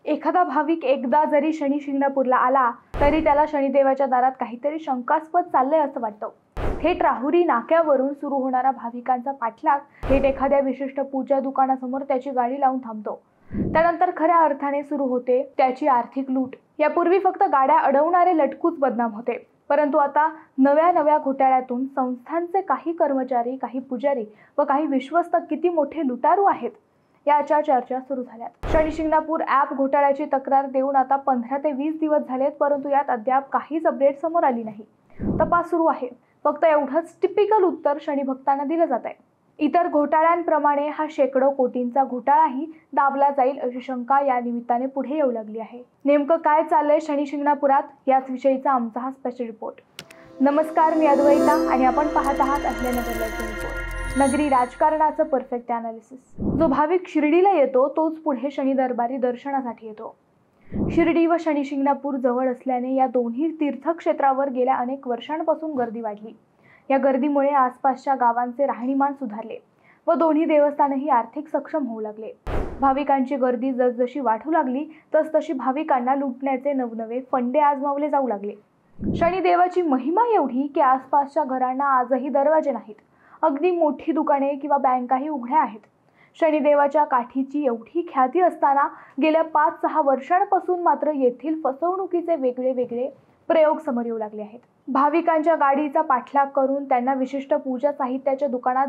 एखादा भाविक एकदा जरी शनी शिंगणापूरला आला तरी त्याला शनिदेवाच्या दारात काहीतरी शंकास्पद चाललंय असं वाटतं। थेट राहुरी नाक्यावरून सुरू होणारा भाविकांचा पाठलाग थेट एखाद्या विशिष्ट पूजा दुकानासमोर त्याची गाडी लावून थांबतो। त्यानंतर खऱ्या अर्थाने सुरू होते त्याची आर्थिक लूट। यापूर्वी फक्त गाड्या अडवणारे लटकूच बदनाम होते, परंतु आता नव्या घोटाळ्यातून संस्थांचे काही कर्मचारी, काही पुजारी व काही विश्वस्त किती मोठे लुटारू आहेत याच्या चर्चा सुरू झाल्यात। शनी शिंगणापूर ॲप घोटाळ्याची तक्रार देऊन आता 15 ते 20 दिवस झालेत, परंतु यात अद्याप काहीच अपडेट समोर आली नाही। तपास सुरू आहे, फक्त एवढंच टिपिकल उत्तर शनी भक्तांना दिलं जात आहे। इतर घोटाळ्यांप्रमाणे हा शेकडो कोटींचा घोटाळाही दाबला जाईल अशी शंका या निमित्ताने पुढे येऊ लागली आहे। नेमकं काय चाललंय शनी शिंगणापुरात याच विषयीचा आमचा हा स्पेशल रिपोर्ट। नमस्कार, मी अद्वैता आणि आपण पाहत आहात अहिल्यानगर लाईव्ह रिपोर्ट, नगरी राजकारणाचं परफेक्ट अनालिसिस। जो भाविक शिर्डीला येतो तोच पुढे शनी दरबारी दर्शनासाठी येतो। शिर्डी व शनी शिंगणापूर जवळ असल्याने या दोन्ही तीर्थक्षेत्रावर गेल्या अनेक वर्षांपासून गर्दी वाढली। या गर्दीमुळे आसपासच्या गावांचे राहणीमान सुधारले व दोन्ही देवस्थानही आर्थिक सक्षम होऊ लागले। भाविकांची गर्दी जसजशी वाढू लागली तसतशी भाविकांना लुटण्याचे नवनवे फंडे आजमावले जाऊ लागले। शनिदेवाची महिमा एवढी की आसपासच्या घरांना आजही दरवाजे नाहीत, अगदी मोठी दुकाने किंवा बँकाही उघड्या आहेत। शनिदेवाच्या काठीची एवढी ख्याती असताना गेल्या 5-6 वर्षांपासून मात्र येथील फसवणुकीचे वेगळे प्रयोग समोर येऊ लागले आहेत। भाविकांच्या गाडीचा पाठलाग करून त्यांना विशिष्ट पूजा साहित्याच्या दुकानात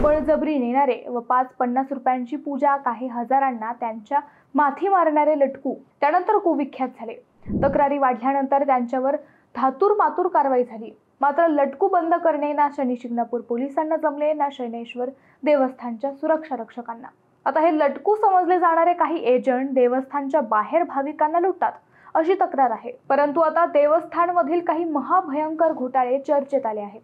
बळजबरी नेणारे व 5-50 रुपयांची पूजा काही हजारांना त्यांच्या माथी मारणारे लटकू त्यानंतर कुविख्यात झाले। तक्रारी वाढल्यानंतर त्यांच्यावर धातूर कारवाई झाली, मात्र लटकू बंद करणे ना शनी शिंगणापूर पोलिसांना जमले ना शनैश्वर देवस्थानच्या सुरक्षा रक्षकांना। आता हे लटकू समजले जाणारे काही एजंट देवस्थानच्या बाहेर भाविकांना लुटतात अशी तक्रार आहे, परंतु आता देवस्थानमधील काही महाभयंकर घोटाळे चर्चेत आले आहेत।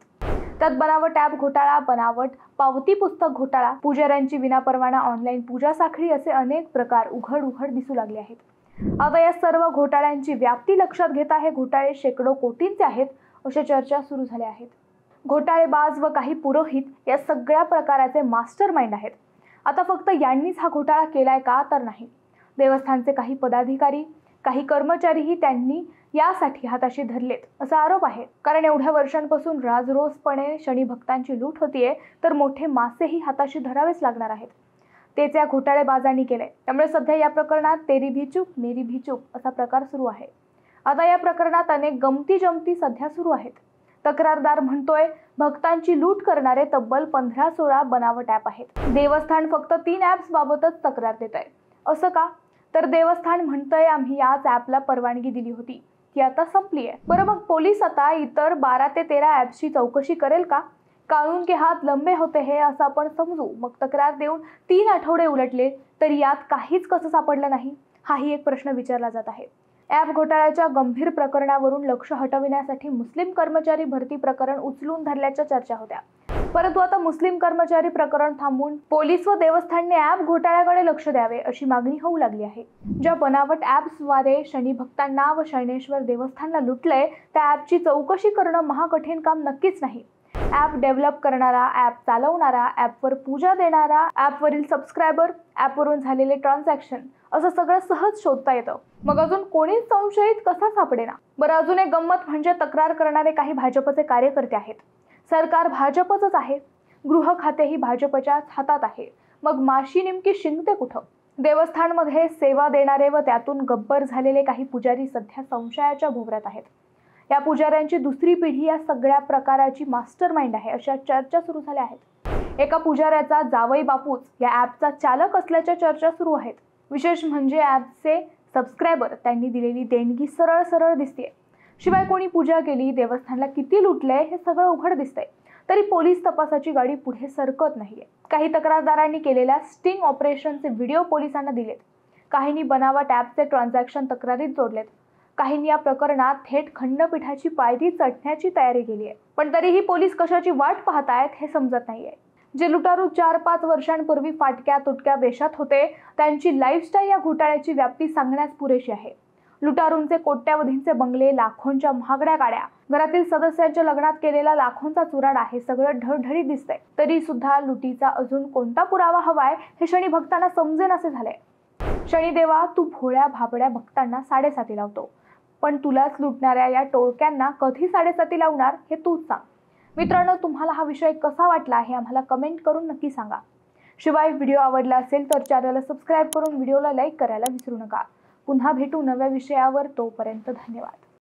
त्यात बनावट ॲप घोटाळा, बनावट पावती पुस्तक घोटाळा, पुजाऱ्यांची विनापरवाना ऑनलाईन पूजा साखळी असे अनेक प्रकार उघड दिसू लागले आहेत। आता या सर्व घोटाळ्यांची व्याप्ती लक्षात घेता हे घोटाळे शेकडो कोटींचे आहेत अशा चर्चा सुरू झाल्या आहेत। घोटाळेबाज व काही पुरोहित या सगळ्या प्रकाराचे मास्टर माइंड आहेत। आता फक्त यांनीच हा घोटाळा केलाय का तर नाही, देवस्थानचे काही पदाधिकारी, काही कर्मचारीही त्यांनी यासाठी हाताशी धरलेत असा आरोप आहे। कारण एवढ्या वर्षांपासून राजरोसपणे शनी भक्तांची लूट होतीये तर मोठे मासेही हाताशी धरावेच लागणार आहेत। तेच या घोटाळेबाजांनी केलंय। त्यामुळे सध्या या प्रकरणात तेरी भी चूप मेरी भी चूप असा प्रकार सुरू आहे। आता या प्रकरणात अनेक गमती जमती सध्या सुरू आहेत। तक्रारदार म्हणतोय भक्तांची लूट करणारे तब्बल 15-16 बनावट ॲप आहेत। देवस्थान फक्त 3 ॲप्स बाबतच तक्रार देत आहे। असं का? तर देवस्थान म्हणतंय आम्ही याच ॲपला परवानगी दिली होती, ती आता संपली आहे। बरं, मग पोलीस आता इतर 12 ते 13 ॲप्सची चौकशी करेल का? कानून के हात लंबे होते हे असं आपण समजू। मग तक्रार देऊन 3 आठवडे उलटले तरी यात काहीच कसं सापडलं नाही, हाही एक प्रश्न विचारला जात आहे। ॲप घोटाळ्याच्या गंभीर प्रकरणावरून लक्ष हटविण्यासाठी मुस्लिम कर्मचारी भरती प्रकरण उचलून धरल्याच्या चर्चा होत्या, परंतु आता मुस्लिम कर्मचारी प्रकरण थांबून पोलीस व देवस्थानने ॲप घोटाळ्याकडे लक्ष द्यावे अशी मागणी होऊ लागली आहे। ज्या बनावट ॲप्सद्वारे शनी भक्तांना व शनैश्वर देवस्थानला लुटलंय त्या ॲपची चौकशी करणं महाकठीण काम नक्कीच नाही। ॲप डेव्हलप करणारा, ॲप चालवणारा, ॲपवर पूजा देणारा, ॲपवरील सबस्क्रायबर, ॲपवरून झालेले ट्रान्झॅक्शन असं सगळं सहज शोधता येतं। मग अजून कोणीच संशयित कसा सापडेना? बरं, अजून एक गंमत म्हणजे तक्रार करणारे काही भाजपचे कार्यकर्ते आहेत। सरकार भाजपचंच आहे, गृह खातेही भाजपच्याच हातात आहे, मग माशी नेमकी शिंकते कुठं? देवस्थानमध्ये सेवा देणारे व त्यातून गब्बर झालेले काही पुजारी सध्या संशयाच्या भोवऱ्यात आहेत। या पुजाऱ्यांची दुसरी पिढी या सगळ्या प्रकाराची मास्टर माइंड आहे अशा चर्चा सुरू झाल्या आहेत। एका पुजाऱ्याचा जावई बापूच या ॲपचा चालक असल्याच्या चर्चा सुरू आहेत। विशेष म्हणजे ॲपचे सबस्क्रायबर त्यांनी दिलेली देणगी सरळ दिसते। शिवाय कोणी पूजा केली, देवस्थानला किती लुटलंय हे सगळं उघड दिसतंय, तरी पोलीस तपासाची गाडी पुढे सरकत नाहीये। काही तक्रारदारांनी केलेल्या स्टिंग ऑपरेशनचे व्हिडिओ पोलिसांना दिलेत, काहींनी बनावट ॲपचे ट्रान्झॅक्शन तक्रारीत जोडलेत, काहींनी या प्रकरणात थेट खंडपीठाची पायरी चढण्याची तयारी केली आहे। पण तरीही पोलीस कशाची वाट पाहतायत हे समजत नाहीये। जे लुटारू 4-5 वर्षांपूर्वी फाटक्या तुटक्या वेशात होते त्यांची लाईफस्टाईल या घोटाळ्याची व्याप्ती सांगण्यास पुरेशी आहे। लुटारूंचे कोट्यावधींचे बंगले, लाखोंच्या महागड्या गाड्या, घरातील सदस्यांच्या लग्नात केलेला लाखोंचा चुराडा हे सगळं ढळढळीत दिसतंय। तरी सुद्धा लुटीचा अजून कोणता पुरावा हवाय हे शनी भक्तांना समजेनासे झाले। शनिदेवा, तू भोळ्या भाबड्या भक्तांना साडेसाती लावतो, पण तुलाच लुटणाऱ्या या टोळक्यांना कधी साडेसाती लावणार हे तूच सांग. मित्रांनो, तुम्हाला हा विषय कसा वाटला हे आम्हाला कमेंट करून नक्की सांगा. शिवाय व्हिडिओ आवडला असेल तर चॅनलला सबस्क्राईब करून व्हिडिओला लाईक करायला विसरू नका. पुन्हा भेटू नव्या विषयावर. तोपर्यंत धन्यवाद.